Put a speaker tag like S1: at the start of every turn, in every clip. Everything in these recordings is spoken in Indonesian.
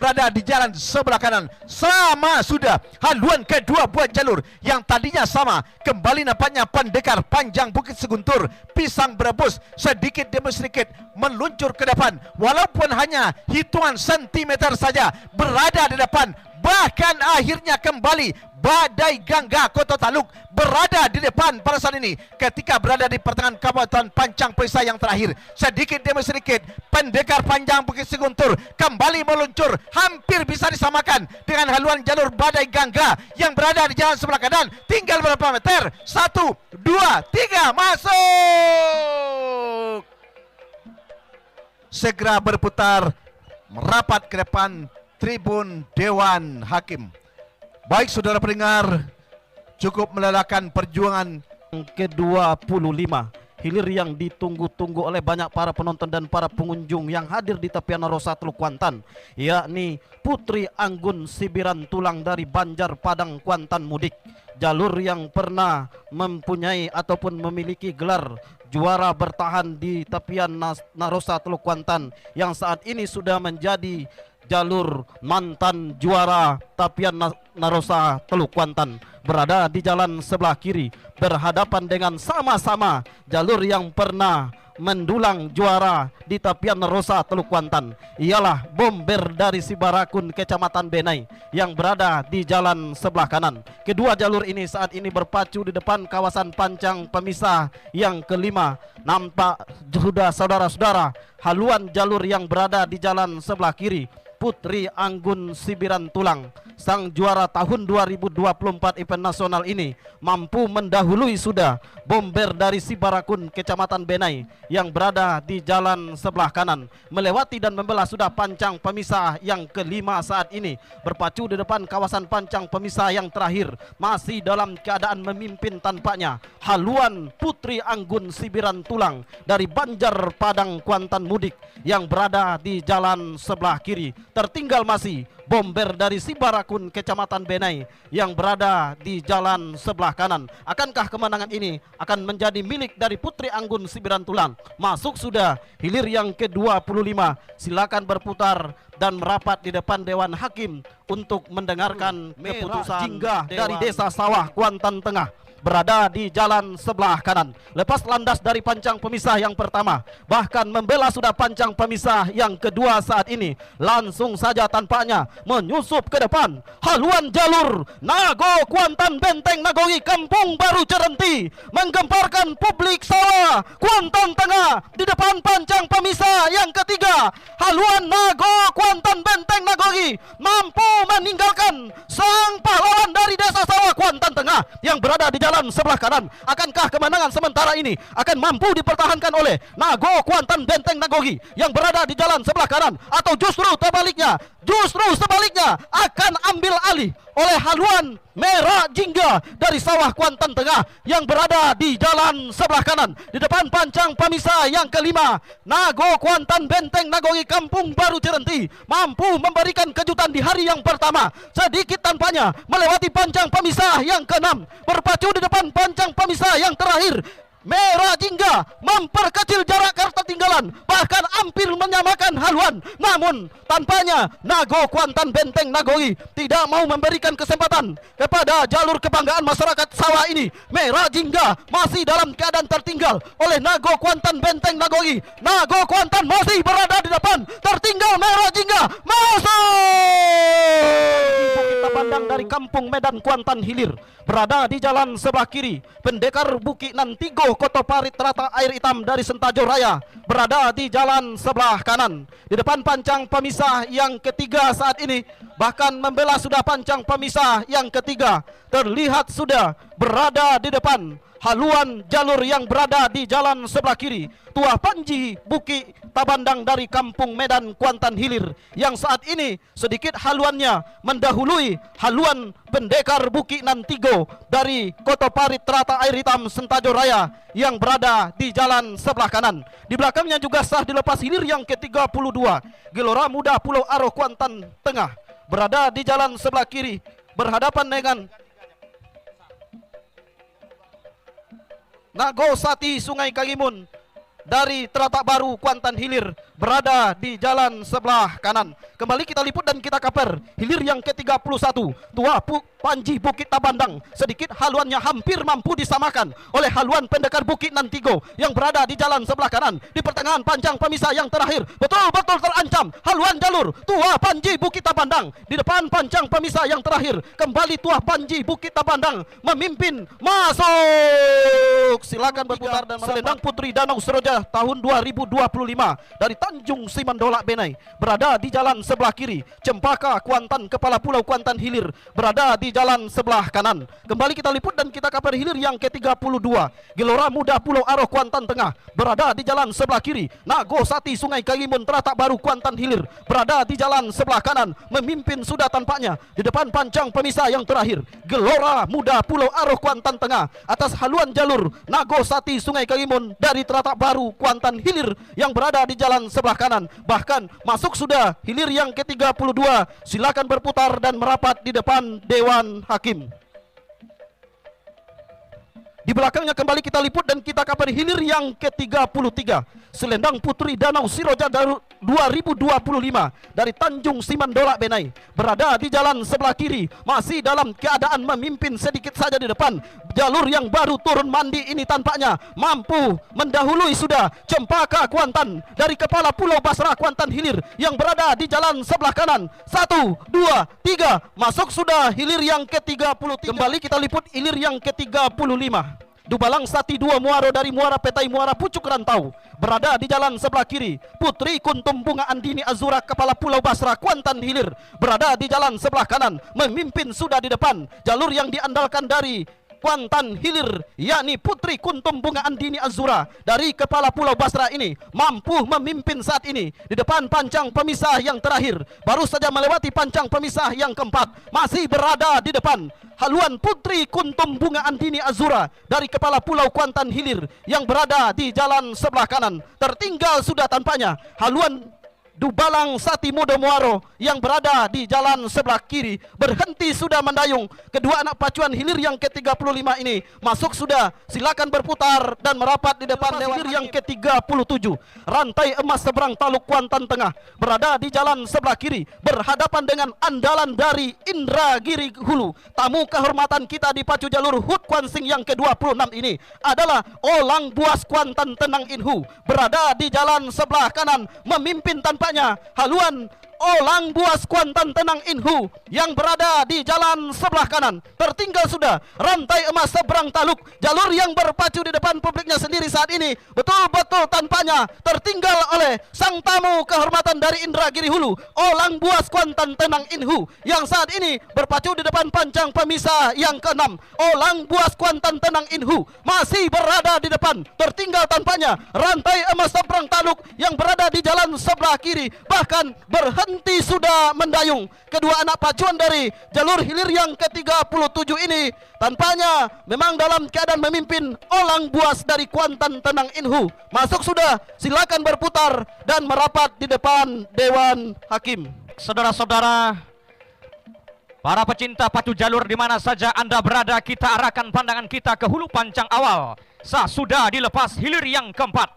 S1: berada di jalan sebelah kanan. Sama sudah haluan kedua buat jalur yang tadinya sama. Kembali nampaknya pendekar panjang Bukit Seguntur, Pisang Berebus sedikit demi sedikit meluncur ke depan, walaupun hanya hitungan sentimeter saja berada di depan. Bahkan akhirnya kembali Badai Gangga Kota Taluk berada di depan pada saat ini ketika berada di pertengahan kawasan Pancang Perisai yang terakhir. Sedikit demi sedikit pendekar panjang Bukit Seguntur kembali meluncur, hampir bisa disamakan dengan haluan jalur Badai Gangga yang berada di jalan sebelah kanan. Tinggal berapa meter? 1, 2, 3, masuk. Segera berputar merapat ke depan tribun Dewan Hakim. Baik saudara pendengar, cukup melelahkan perjuangan
S2: ke-25, hilir yang ditunggu-tunggu oleh banyak para penonton dan para pengunjung yang hadir di tepian Narosa Teluk Kuantan, yakni Putri Anggun Sibiran Tulang dari Banjar Padang Kuantan Mudik. Jalur yang pernah mempunyai ataupun memiliki gelar juara bertahan di tepian Narosa Teluk Kuantan, yang saat ini sudah menjadi jalur mantan juara tepian Narosa Teluk Kuantan, berada di jalan sebelah kiri, berhadapan dengan sama-sama jalur yang pernah mendulang juara di tepian Narosa Teluk Kuantan, ialah Bomber dari Sibarakun Kecamatan Benai yang berada di jalan sebelah kanan. Kedua jalur ini saat ini berpacu di depan kawasan pancang pemisah yang kelima. Nampak sudah saudara-saudara haluan jalur yang berada di jalan sebelah kiri. Putri Anggun Sibiran Tulang, sang juara tahun 2024 event nasional ini, mampu mendahului sudah Bomber dari Sibarakun Kecamatan Benai yang berada di jalan sebelah kanan, melewati dan membelah sudah pancang pemisah yang kelima saat ini, berpacu di depan kawasan pancang pemisah yang terakhir. Masih dalam keadaan memimpin tampaknya haluan Putri Anggun Sibiran Tulang dari Banjar Padang Kuantan Mudik yang berada di jalan sebelah kiri. Tertinggal masih Bomber dari Sibarakun Kecamatan Benai yang berada di jalan sebelah kanan. Akankah kemenangan ini akan menjadi milik dari Putri Anggun Sibiran Tulang? Masuk sudah hilir yang ke-25. Silakan berputar dan merapat di depan Dewan Hakim untuk mendengarkan keputusan Jingga dari Desa Sawah Kuantan Tengah, berada di jalan sebelah kanan. Lepas landas dari pancang pemisah yang pertama, bahkan membela sudah pancang pemisah yang kedua saat ini, langsung saja tampaknya menyusup ke depan haluan jalur Nago Kuantan Benteng Nagori Kampung Baru Cerenti, menggemparkan publik sawah Kuantan Tengah di depan pancang pemisah yang ketiga. Haluan Nago Kuantan Benteng Nagori mampu meninggalkan sang pahlawan dari Desa Sawah Kuantan Tengah yang berada di jalan sebelah kanan. Akankah kemenangan sementara ini akan mampu dipertahankan oleh Nago Kuantan Benteng Nagori yang berada di jalan sebelah kanan, atau justru sebaliknya akan ambil alih oleh haluan Merah Jingga dari Sawah Kuantan Tengah yang berada di jalan sebelah kanan di depan pancang pemisah yang kelima. Nago Kuantan Benteng Nagori Kampung Baru Cerenti mampu memberikan kejutan di hari yang pertama, sedikit tanpanya melewati pancang pemisah yang keenam, berpacu di depan pancang pemisah yang terakhir. Merah Jingga memperkecil jarak ketertinggalan, bahkan hampir menyamakan haluan. Namun tanpanya Nago Kuantan Benteng Nagori tidak mau memberikan kesempatan kepada jalur kebanggaan masyarakat sawah ini. Merah Jingga masih dalam keadaan tertinggal oleh Nago Kuantan Benteng Nagori. Nago Kuantan masih berada di depan, tertinggal Merah Jingga. Masuk! Kita pandang dari Kampung Medan Kuantan Hilir, berada di jalan sebelah kiri. Pendekar Bukit Nantigo Koto Parit Rata Air Hitam dari Sentajo Raya berada di jalan sebelah kanan di depan pancang pemisah yang ketiga saat ini, bahkan membela sudah pancang pemisah yang ketiga. Terlihat sudah berada di depan haluan jalur yang berada di jalan sebelah kiri, Tuah Panji Buki Tabandang dari Kampung Medan Kuantan Hilir yang saat ini sedikit haluannya mendahului haluan pendekar Buki Nantigo dari Koto Parit Rata Air Hitam Sentajo Raya yang berada di jalan sebelah kanan. Di belakangnya juga sah dilepas hilir yang ke-32, Gelora Muda Pulau Aro Kuantan Tengah berada di jalan sebelah kiri, berhadapan dengan Nago Sati Sungai Karimun dari Teratak Baru Kuantan Hilir berada di jalan sebelah kanan. Kembali kita liput dan kita kaper hilir yang ke-31, Tua Panji Bukit Tabandang. Sedikit haluannya hampir mampu disamakan oleh haluan Pendekar Bukit Nantigo yang berada di jalan sebelah kanan. Di pertengahan panjang pemisah yang terakhir betul-betul terancam haluan jalur Tua Panji Bukit Tabandang. Di depan panjang pemisah yang terakhir kembali Tua Panji Bukit Tabandang memimpin masuk. Silakan berputar dan selendang Putri Danau Seroja tahun 2025 dari Tanjung Simandolak Benai berada di jalan sebelah kiri. Cempaka Kuantan Kepala Pulau Kuantan Hilir berada di jalan sebelah kanan. Kembali kita liput dan kita kabar hilir yang ke-32, Gelora Muda Pulau Aroh Kuantan Tengah berada di jalan sebelah kiri. Nago Sati Sungai Kalimun Teratak Baru Kuantan Hilir berada di jalan sebelah kanan memimpin sudah tampaknya di depan panjang pemisah yang terakhir. Gelora Muda Pulau Aroh Kuantan Tengah atas haluan jalur Nago Sati Sungai Kalimun dari Teratak Baru Kuantan Hilir yang berada di jalan sebelah kanan. Bahkan masuk sudah hilir yang ke-32. Silakan berputar dan merapat di depan Dewan Hakim. Di belakangnya kembali kita liput dan kita kabar hilir yang ke-33, Selendang Putri Danau Seroja 2025 dari Tanjung Simandolak Benai berada di jalan sebelah kiri, masih dalam keadaan memimpin sedikit saja di depan. Jalur yang baru turun mandi ini tampaknya mampu mendahului sudah Cempaka Kuantan dari Kepala Pulau Basrah Kuantan Hilir yang berada di jalan sebelah kanan. 1, 2, 3 masuk sudah hilir yang ke-33. Kembali kita liput hilir yang ke-35, Dubalang Sati 2 Muaro dari Muara Petai Muara Pucuk Rantau berada di jalan sebelah kiri. Putri Kuntum Bunga Andini Azura Kepala Pulau Basrah Kuantan Hilir berada di jalan sebelah kanan memimpin sudah di depan. Jalur yang diandalkan dari Kuantan Hilir yakni Putri Kuntum Bunga Andini Azura dari Kepala Pulau Basrah ini mampu memimpin saat ini di depan pancang pemisah yang terakhir. Baru saja melewati pancang pemisah yang keempat, masih berada di depan haluan Putri Kuntum Bunga Andini Azura dari Kepala Pulau Kuantan Hilir yang berada di jalan sebelah kanan. Tertinggal sudah tampaknya haluan Dubalang Sati Muda Muaro yang berada di jalan sebelah kiri. Berhenti sudah mendayung. Kedua anak pacuan hilir yang ke-35 ini masuk sudah. Silakan berputar dan merapat di depan hilir yang ke-37, Rantai Emas Seberang Taluk Kuantan Tengah berada di jalan sebelah kiri berhadapan dengan andalan dari Indragiri Hulu. Tamu kehormatan kita di pacu jalur HUT Kuansing yang ke-26 ini adalah Olang Buas Kuantan Tenang Inhu berada di jalan sebelah kanan memimpin tampaknya haluan Olang Buas Kuantan Tenang Inhu yang berada di jalan sebelah kanan. Tertinggal sudah Rantai Emas Seberang Taluk, jalur yang berpacu di depan publiknya sendiri saat ini betul-betul tampaknya tertinggal oleh sang tamu kehormatan dari Indragiri Hulu, Olang Buas Kuantan Tenang Inhu yang saat ini berpacu di depan pancang pemisah yang ke-6. Olang Buas Kuantan Tenang Inhu masih berada di depan. Tertinggal tampaknya Rantai Emas Seberang Taluk yang berada di jalan sebelah kiri, bahkan berhenti sudah mendayung. Kedua anak pacuan dari jalur hilir yang ke-37 ini tampaknya memang dalam keadaan memimpin. Olang Buas dari Kuantan Tenang Inhu masuk sudah. Silakan berputar dan merapat di depan Dewan Hakim.
S3: Saudara-saudara, para pecinta pacu jalur di mana saja Anda berada, kita arahkan pandangan kita ke hulu pancang awal. Sudah dilepas hilir yang keempat,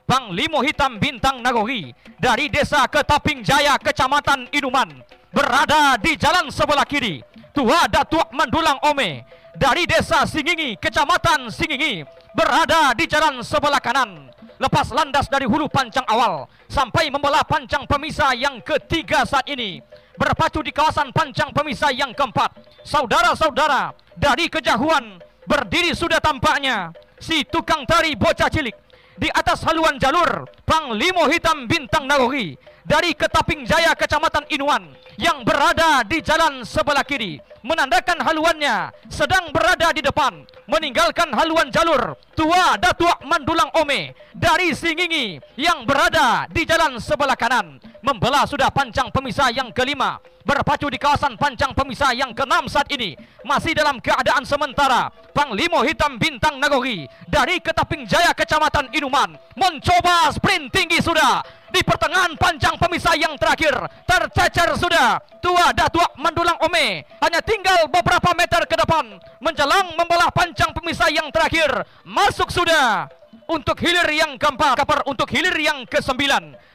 S3: Panglimo Hitam Bintang Nagori dari Desa Ketaping Jaya, Kecamatan Inuman berada di jalan sebelah kiri. Tua Datuk Mandulang Ome dari Desa Singingi, Kecamatan Singingi berada di jalan sebelah kanan. Lepas landas dari hulu pancang awal sampai membelah pancang pemisah yang ketiga saat ini, berpacu di kawasan pancang pemisah yang keempat. Saudara-saudara, dari kejauhan berdiri sudah tampaknya si tukang tari bocah cilik di atas haluan jalur Panglimo Hitam Bintang Nagori dari Ketaping Jaya, Kecamatan Inuan yang berada di jalan sebelah kiri, menandakan haluannya sedang berada di depan, meninggalkan haluan jalur Tua Datuk Mandulang Ome dari Singingi yang berada di jalan sebelah kanan. Membelah sudah pancang pemisah yang kelima, berpacu di kawasan pancang pemisah yang ke-6 saat ini. Masih dalam keadaan sementara, Panglimo Hitam Bintang Nagori dari Ketaping Jaya, Kecamatan Inuman mencoba sprint tinggi sudah. Di pertengahan pancang pemisah yang terakhir tercecer sudah Tua Datuk Mandulang Ome. Hanya tinggal beberapa meter ke depan menjelang membelah pancang pemisah yang terakhir. Masuk sudah untuk hilir yang keempat, kapar untuk hilir yang ke-9.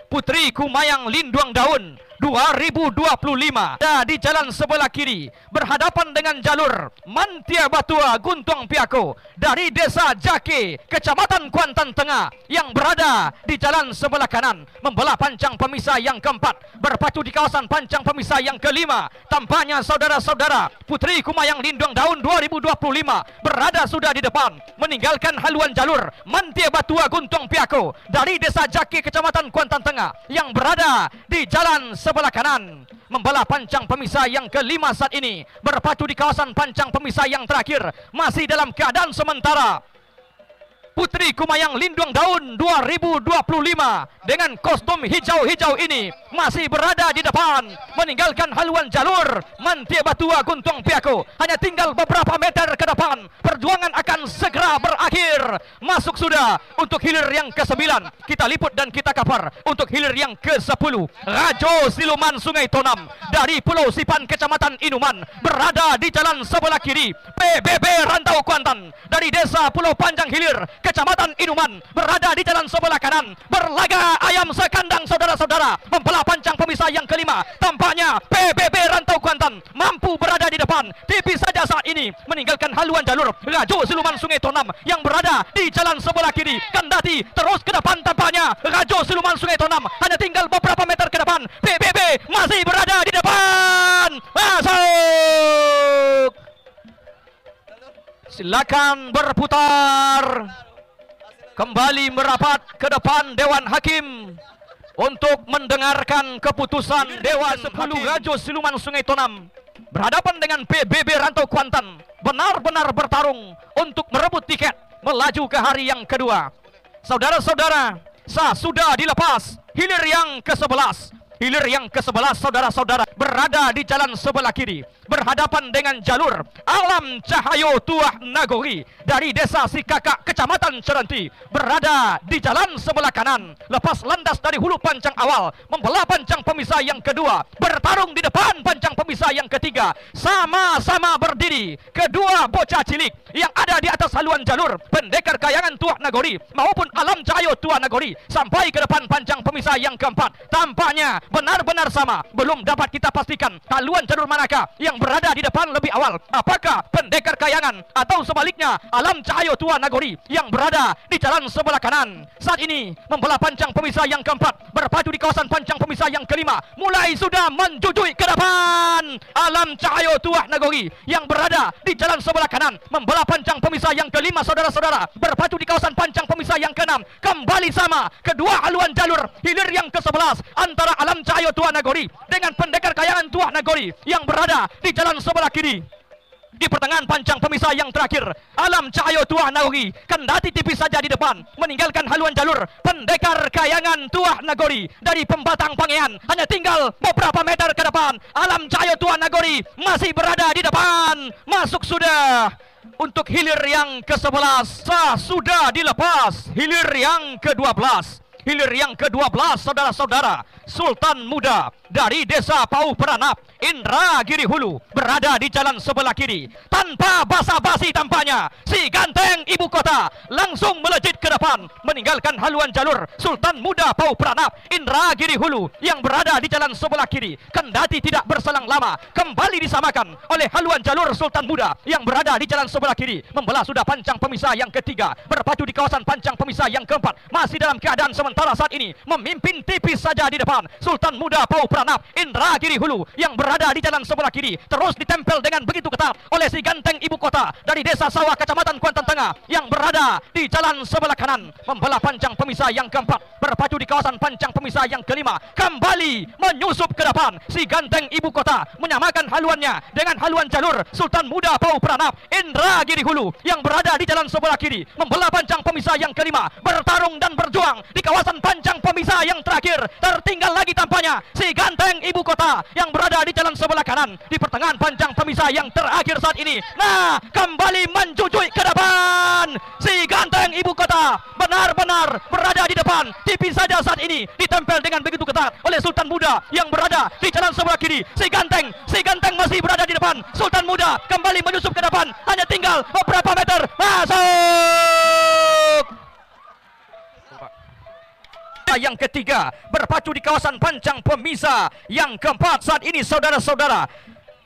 S3: Putri Kumayang Linduang Daun 2025 di jalan sebelah kiri berhadapan dengan jalur Mantia Batua Guntuang Piako dari Desa Jake, Kecamatan Kuantan Tengah yang berada di jalan sebelah kanan membelah pancang pemisah yang keempat, berpacu di kawasan pancang pemisah yang kelima. Tampaknya saudara-saudara Putri Kumayang Linduang Daun 2025 berada sudah di depan, meninggalkan haluan jalur Mantia Batua Guntuang Piako dari Desa Jake, Kecamatan Kuantan Tengah yang berada di jalan sebelah kanan membelah pancang pemisah yang kelima saat ini, berpacu di kawasan pancang pemisah yang terakhir masih dalam keadaan sementara. Putri Kumayang Linduang Daun 2025 dengan kostum hijau-hijau ini masih berada di depan, meninggalkan haluan jalur Mantia Batua Guntuang Piako. Hanya tinggal beberapa meter ke depan, perjuangan akan segera berakhir. Masuk sudah untuk hilir yang ke-9. Kita liput dan kita kapar untuk hilir yang ke-10. Rajo Siluman Sungai Tonam dari Pulau Sipan, Kecamatan Inuman berada di jalan sebelah kiri. PBB Rantau Kuantan dari Desa Pulau Panjang Hilir, Kecamatan Inuman berada di jalan sebelah kanan. Berlaga ayam sekandang saudara-saudara, membelah pancang pemisah yang kelima. Tampaknya PBB Rantau Kuantan mampu berada di depan, tipis saja saat ini meninggalkan haluan jalur Rajo Siluman Sungai Tonam yang berada di jalan sebelah kiri. Kendati terus ke depan, tampaknya Rajo Siluman Sungai Tonam hanya tinggal beberapa meter ke depan. PBB masih berada di depan. Masuk. Silakan berputar. Kembali merapat ke depan Dewan Hakim untuk mendengarkan keputusan Dewan 10 Rajo Siluman Sungai Tonam berhadapan dengan PBB Rantau Kuantan. Benar-benar bertarung untuk merebut tiket melaju ke hari yang kedua. Saudara-saudara, sudah dilepas hilir yang ke-11. Hilir yang ke-11 saudara-saudara berada di jalan sebelah kiri berhadapan dengan jalur Alam Cahayo Tuah Nagori dari Desa Sikakak, Kecamatan Cerenti berada di jalan sebelah kanan. Lepas landas dari hulu pancang awal membelah pancang pemisah yang kedua, bertarung di depan pancang pemisah yang ketiga. Sama-sama berdiri kedua bocah cilik yang ada di atas haluan jalur Pendekar Kayangan Tuah Nagori maupun Alam Cahayo Tuah Nagori sampai ke depan pancang pemisah yang keempat. Tampaknya benar-benar sama. Belum dapat kita pastikan haluan jalur manakah yang berada di depan lebih awal. Apakah Pendekar Kayangan atau sebaliknya Alam Cahayo Tuah Nagori yang berada di jalan sebelah kanan. Saat ini membelah pancang pemisah yang keempat, berpacu di kawasan pancang pemisah yang kelima. Mulai sudah menjujui ke depan. Alam Cahayo Tuah Nagori yang berada di jalan sebelah kanan membelah pancang pemisah yang kelima saudara-saudara, berpacu di kawasan pancang pemisah yang keenam. Kembali sama kedua haluan jalur hilir yang ke-11 antara Alam Cahayo Tuah Nagori dengan Pendekar Kayangan Tuah Nagori yang berada di jalan sebelah kiri. Di pertengahan pancang pemisah yang terakhir, Alam Cahayo Tuah Nagori kendati tipis saja di depan, meninggalkan haluan jalur Pendekar Kayangan Tuah Nagori dari Pembatang Pangean. Hanya tinggal beberapa meter ke depan, Alam Cahayo Tuah Nagori masih berada di depan. Masuk sudah untuk hilir yang ke-11. Sudah dilepas hilir yang ke-12. Hilir yang ke-12 saudara-saudara, Sultan Muda dari Desa Pau Peranap, Indragiri Hulu berada di jalan sebelah kiri. Tanpa basa-basi tampaknya si ganteng ibu kota langsung melejit ke depan, meninggalkan haluan jalur Sultan Muda Pau Peranap, Indragiri Hulu yang berada di jalan sebelah kiri. Kendati tidak berselang lama, kembali disamakan oleh haluan jalur Sultan Muda yang berada di jalan sebelah kiri. Membelah sudah pancang pemisah yang ketiga, berpacu di kawasan pancang pemisah yang keempat. Masih dalam keadaan sementara saat ini memimpin tipis saja di depan Sultan Muda Pau Peranap, Indragiri Hulu yang berada di jalan sebelah kiri. Terus ditempel dengan begitu ketat oleh si ganteng ibu kota dari Desa Sawah, Kecamatan Kuantan Tengah yang berada di jalan sebelah kanan. Membelah pancang pemisah yang keempat, berpacu di kawasan pancang pemisah yang kelima. Kembali menyusup ke depan si ganteng ibu kota, menyamakan haluannya dengan haluan jalur Sultan Muda Pau Peranap, Indragiri Hulu yang berada di jalan sebelah kiri. Membelah pancang pemisah yang kelima, bertarung dan berjuang di kawasan pancang pemisah yang terakhir. Tertinggal lagi tampaknya si ganteng ibu kota yang berada di jalan sebelah kanan di pertengahan pancang pemisah yang terakhir saat ini. Nah, kembali menjujui ke depan si ganteng ibu kota, benar-benar berada di depan. Tipis saja saat ini ditempel dengan begitu ketat oleh Sultan Muda yang berada di jalan sebelah kiri. Si ganteng masih berada di depan. Sultan Muda kembali menyusup ke depan, hanya tinggal beberapa meter. Masuk pemisah yang ketiga berpacu di kawasan pancang pemisah yang keempat. Saat ini saudara-saudara,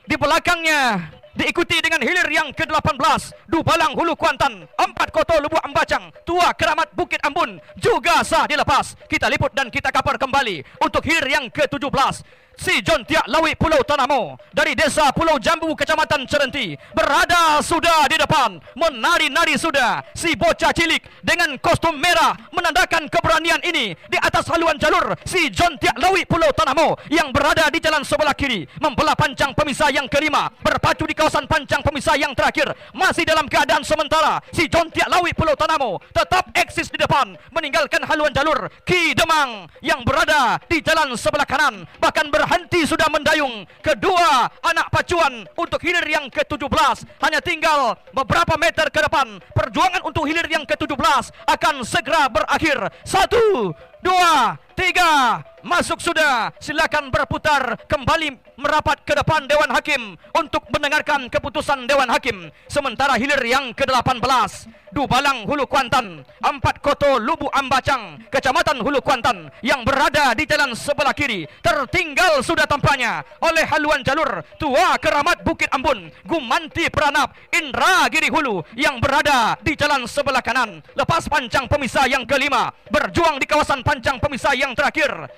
S3: di belakangnya diikuti dengan hilir yang ke-18 Dubalang Hulu Kuantan, 4 Koto Lubuk Ambacang, Tua Keramat Bukit Ambon juga sah dilepas. Kita liput dan kita kapar kembali untuk hilir yang ke-17. Si John Tiak Lawi Pulau Tanamo dari desa Pulau Jambu Kecamatan Cerenti berada sudah di depan, menari-nari sudah. Si bocah cilik dengan kostum merah menandakan keberanian ini di atas haluan jalur. Si John Tiak Lawi Pulau Tanamo yang berada di jalan sebelah kiri membelah pancang pemisah yang kelima, berpacu di kawasan pancang pemisah yang terakhir. Masih dalam keadaan sementara, si John Tiak Lawi Pulau Tanamo tetap eksis di depan, meninggalkan haluan jalur. Ki Demang yang berada di jalan sebelah kanan bahkan berhenti sudah mendayung. Kedua anak pacuan untuk hilir yang ke-17 hanya tinggal beberapa meter ke depan. Perjuangan untuk hilir yang ke-17 akan segera berakhir. 1, 2, 3, masuk sudah. Silakan berputar kembali merapat ke depan Dewan Hakim untuk mendengarkan keputusan Dewan Hakim. Sementara hilir yang ke-18 Dubalang Hulu Kuantan, 4 Koto Lubuk Ambacang, Kecamatan Hulu Kuantan yang berada di jalan sebelah kiri tertinggal sudah tampaknya oleh haluan jalur Tua Keramat Bukit Ambon, Gumanti Pranap, Indra Giri Hulu yang berada di jalan sebelah kanan. Lepas pancang pemisah yang kelima berjuang di kawasan pancang pemisah yang terakhir.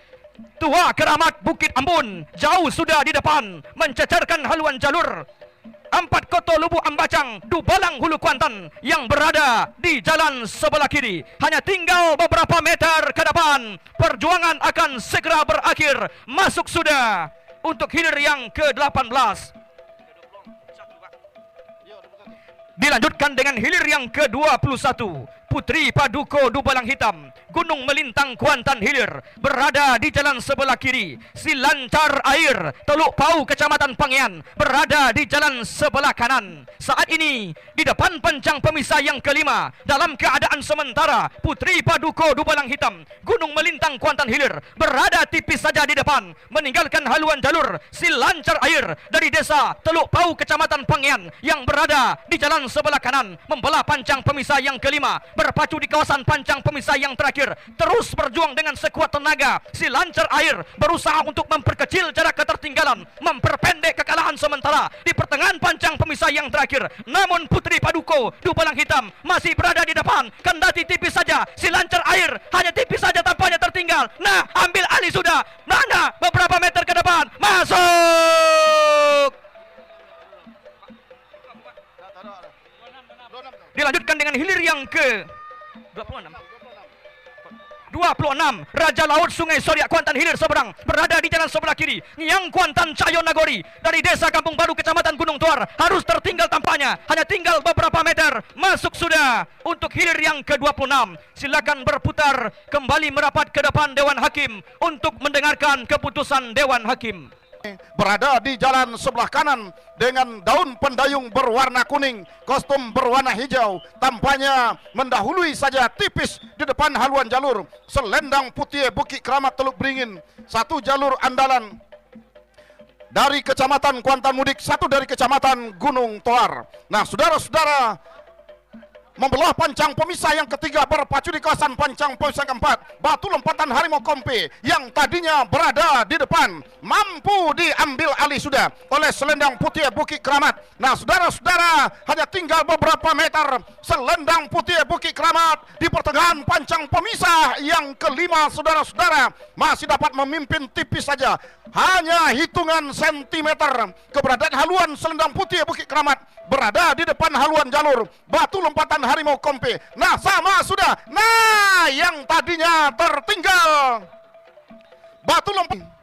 S3: Tua Keramat Bukit Ambon jauh sudah di depan mencecerkan haluan jalur 4 Koto Lubuk Ambacang, Dubalang Hulu Kuantan yang berada di jalan sebelah kiri. Hanya tinggal beberapa meter ke depan. Perjuangan akan segera berakhir. Masuk sudah untuk hilir yang ke-18. Dilanjutkan dengan hilir yang ke-21. Putri Paduko Dubalang Hitam, Gunung Melintang Kuantan Hilir berada di jalan sebelah kiri. Si Lancar Air Teluk Pau Kecamatan Pangian berada di jalan sebelah kanan. Saat ini di depan pancang pemisah yang kelima dalam keadaan sementara Putri Paduko Dubalang Hitam, Gunung Melintang Kuantan Hilir berada tipis saja di depan, meninggalkan haluan jalur. Si Lancar Air dari desa Teluk Pau Kecamatan Pangian yang berada di jalan sebelah kanan membelah pancang pemisah yang kelima, berpacu di kawasan pancang pemisah yang terakhir, terus berjuang dengan sekuat tenaga. Si Lancar Air berusaha untuk memperkecil jarak ketertinggalan, memperpendek kekalahan sementara di pertengahan pancang pemisah yang terakhir. Namun Putri Paduko Dubalang Hitam masih berada di depan, kendati tipis saja. Si Lancar Air hanya tipis saja tampaknya tertinggal. Nah, ambil alih sudah. Mana beberapa meter ke depan, masuk. Dilanjutkan dengan hilir yang ke-26. Raja Laut Sungai Soriak Kuantan Hilir seberang berada di jalan sebelah kiri. Yang Kuantan Cayon Nagori dari desa Kampung Baru Kecamatan Gunung Tuar harus tertinggal tampaknya. Hanya tinggal beberapa meter. Masuk sudah untuk hilir yang ke-26. Silakan berputar kembali merapat ke depan Dewan Hakim untuk mendengarkan keputusan Dewan Hakim.
S4: Berada di jalan sebelah kanan dengan daun pendayung berwarna kuning, kostum berwarna hijau, tampaknya mendahului saja tipis di depan haluan jalur Selendang Putih Bukit Keramat Teluk Beringin. Satu jalur andalan dari Kecamatan Kuantan Mudik, satu dari Kecamatan Gunung Toar. Nah, saudara-saudara, membelah pancang pemisah yang ketiga berpacu di kawasan pancang pemisah keempat. Batu lompatan Harimau Kompe yang tadinya berada di depan mampu diambil alih sudah oleh Selendang Putih Bukit Keramat. Nah, saudara-saudara, hanya tinggal beberapa meter. Selendang Putih Bukit Keramat di pertengahan pancang pemisah yang kelima, saudara-saudara, masih dapat memimpin tipis saja. Hanya hitungan sentimeter. Keberadaan haluan Selendang Putih Bukit Keramat berada di depan haluan jalur Batu Lompatan Harimau Kompe. Nah, sama sudah. Nah, yang tadinya tertinggal Batu Lompatan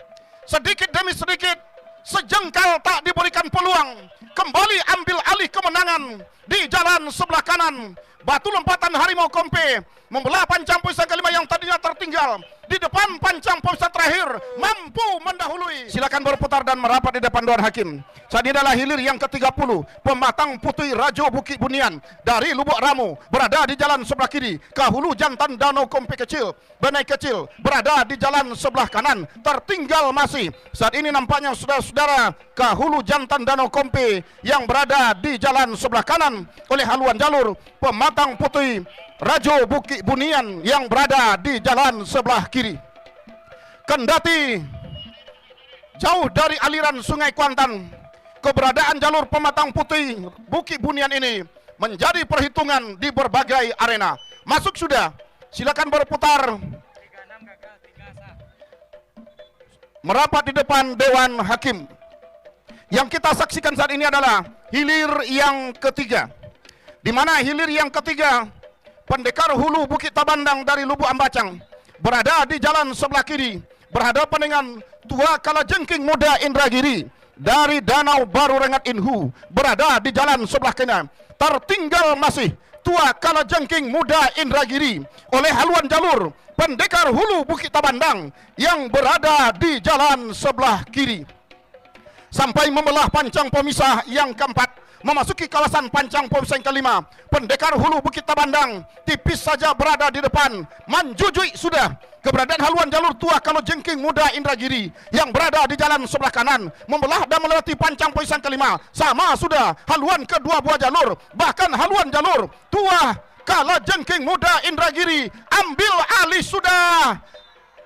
S4: sedikit demi sedikit, sejengkal tak diberikan peluang, kembali ambil alih kemenangan di jalan sebelah kanan. Batu Lompatan Harimau Kompe membelah pancang pemisah kelima yang tadinya tertinggal di depan pancang pemisah terakhir, mampu mendahului. Silakan berputar dan merapat di depan Dewan Hakim. Saat ini adalah hilir yang ke-30. Pematang Putih Rajo Bukit Bunian dari Lubuk Ramu berada di jalan sebelah kiri. Kahulu Jantan Danau Kompe Kecil, Benai Kecil berada di jalan sebelah kanan, tertinggal masih. Saat ini nampaknya saudara-saudara, Kahulu Jantan Danau Kompe yang berada di jalan sebelah kanan oleh haluan jalur Pematang pemantang putih Rajo Bukit Bunian yang berada di jalan sebelah kiri. Kendati jauh dari aliran Sungai Kuantan, keberadaan jalur pemantang putih Bukit Bunian ini menjadi perhitungan di berbagai arena. Masuk sudah, silakan berputar. Merapat di depan Dewan Hakim. Yang kita saksikan saat ini adalah hilir yang ketiga, di mana hilir yang ketiga pendekar hulu Bukit Tabandang dari Lubuk Ambacang berada di jalan sebelah kiri, berhadapan dengan Tua Kalajengking Muda Indragiri dari Danau Baru Rengat Inhu berada di jalan sebelah kanan. Tertinggal masih Tua Kalajengking Muda Indragiri oleh haluan jalur pendekar hulu Bukit Tabandang yang berada di jalan sebelah kiri. Sampai membelah pancang pemisah yang keempat, memasuki kawasan pancang pemisah yang kelima, pendekar hulu Bukit Tabandang tipis saja berada di depan. Manjujui sudah keberadaan haluan jalur Tua Kalajengking Muda Indragiri yang berada di jalan sebelah kanan, membelah dan melewati pancang pemisah yang kelima. Sama sudah haluan kedua buah jalur, bahkan haluan jalur Tua Kalajengking Muda Indragiri ambil alih sudah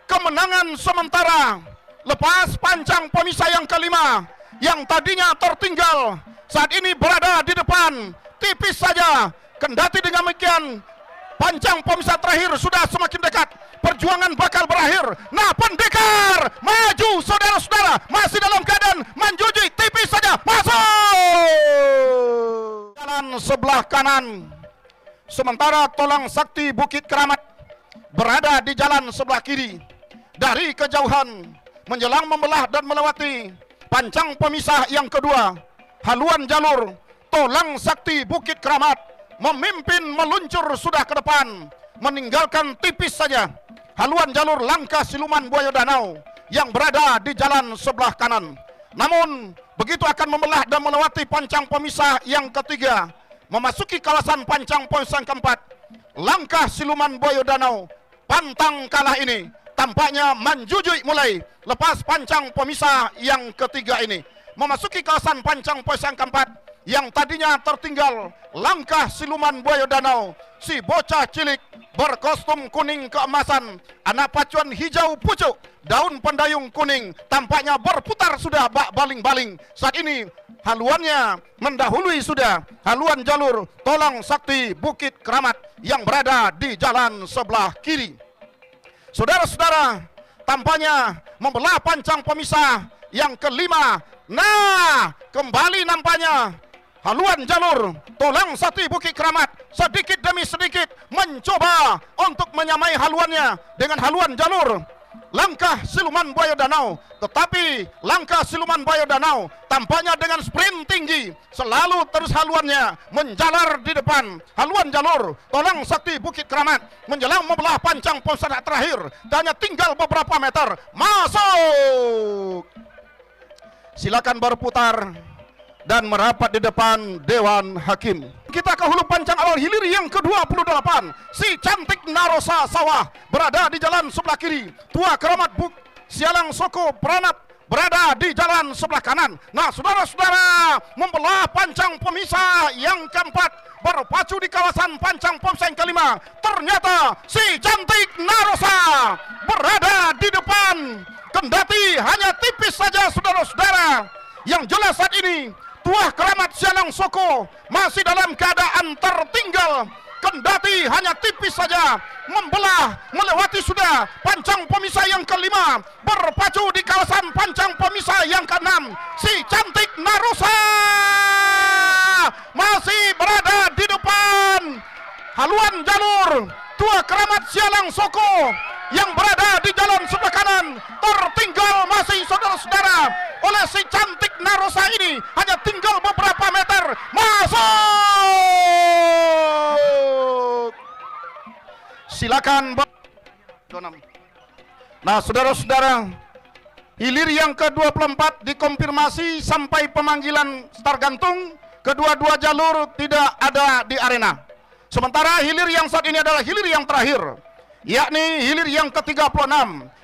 S4: kemenangan sementara. Lepas pancang pemisah yang kelima yang tadinya tertinggal, saat ini berada di depan tipis saja. Kendati dengan demikian pancang pemisah terakhir sudah semakin dekat, perjuangan bakal berakhir. Nah, pendekar maju saudara-saudara, masih dalam keadaan manjuji, tipis saja masuk jalan sebelah kanan. Sementara Tolang Sakti Bukit Keramat berada di jalan sebelah kiri. Dari kejauhan menjelang membelah dan melewati pancang pemisah yang kedua, haluan jalur Tolang Sakti Bukit Keramat memimpin meluncur sudah ke depan, meninggalkan tipis saja haluan jalur Langkah Siluman Buaya Danau yang berada di jalan sebelah kanan. Namun begitu akan membelah dan melewati pancang pemisah yang ketiga, memasuki kawasan pancang pemisah yang keempat, Langkah Siluman Buaya Danau pantang kalah ini tampaknya manjujui mulai lepas pancang pemisah yang ketiga ini, memasuki kawasan pancang pemisah yang keempat yang tadinya tertinggal. Langkah Siluman Buaya Danau, si bocah cilik berkostum kuning keemasan, anak pacuan hijau pucuk, daun pendayung kuning, tampaknya berputar sudah bak baling-baling. Saat ini haluannya mendahului sudah haluan jalur Tolang Sakti Bukit Keramat yang berada di jalan sebelah kiri. Saudara-saudara, tampaknya membelah pancang pemisah yang kelima. Nah, kembali nampaknya haluan jalur Tolang Sakti Bukit Keramat sedikit demi sedikit mencoba untuk menyamai haluannya dengan haluan jalur Langkah Siluman Buaya Danau. Tetapi Langkah Siluman Buaya Danau tampaknya dengan sprint tinggi selalu terus haluannya menjalar di depan haluan jalur Tolang Sakti Bukit Keramat menjelang membelah pancang pemisah terakhir. Hanya tinggal beberapa meter. Masuk. Silakan berputar dan merapat di depan Dewan Hakim. Kita ke hulu pancang awal hilir yang ke-28. Si cantik Narosa Sawah berada di jalan sebelah kiri. Tua Keramat Buk Sialang Soko Pranap berada di jalan sebelah kanan. Nah, saudara-saudara, membelah pancang pemisah yang keempat, berpacu di kawasan pancang pemisah yang kelima. Ternyata si cantik Narosa berada di depan. Kendati hanya tipis saja, saudara-saudara. Yang jelas saat ini Tuah Keramat Sialang Soko masih dalam keadaan tertinggal. Kendati hanya tipis saja, membelah melewati sudah pancang pemisah yang kelima, berpacu di kawasan pancang pemisah yang keenam. Si cantik Narosa masih berada di depan haluan jalur Tua Keramat Sialang Soko yang berada di jalan sebelah kanan. Tertinggal masih, saudara-saudara, oleh si cantik Narosa ini hanya tinggal beberapa meter. Masuk. Silakan. Nah, saudara-saudara, hilir yang ke-24 dikonfirmasi sampai pemanggilan start gantung. Kedua-dua jalur tidak ada di arena. Sementara hilir yang saat ini adalah hilir yang terakhir, yakni hilir yang ke-36.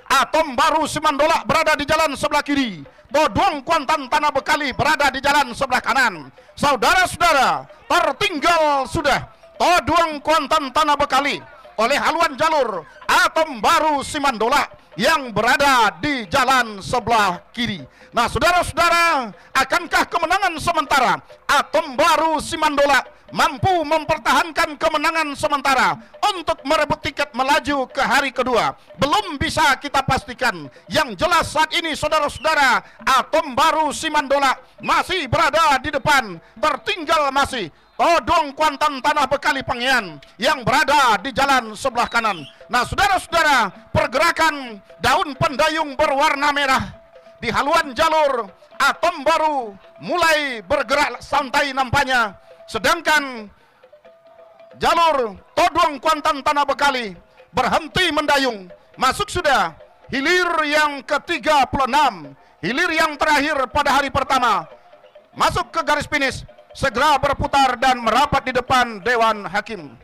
S4: Atom Baru Simandolak berada di jalan sebelah kiri. Dodong Kuantan Tanah Bekali berada di jalan sebelah kanan. Saudara-saudara, tertinggal sudah Toduang Kuantan Tanah Bekali oleh haluan jalur Atom Baru Simandola yang berada di jalan sebelah kiri. Nah, saudara-saudara, akankah kemenangan sementara Atom Baru Simandola mampu mempertahankan kemenangan sementara untuk merebut tiket melaju ke hari kedua? Belum bisa kita pastikan. Yang jelas saat ini, saudara-saudara, Atom Baru Simandola masih berada di depan. Tertinggal masih Toduang Kuantan Tanah Bekali Pangaian yang berada di jalan sebelah kanan. Nah, saudara-saudara, pergerakan daun pendayung berwarna merah di haluan jalur Atom Baru mulai bergerak santai nampaknya, sedangkan jalur Toduang Kuantan Tanah Bekali berhenti mendayung. Masuk sudah hilir yang ke-36, hilir yang terakhir pada hari pertama, masuk ke garis finish, segera berputar dan merapat di depan Dewan Hakim.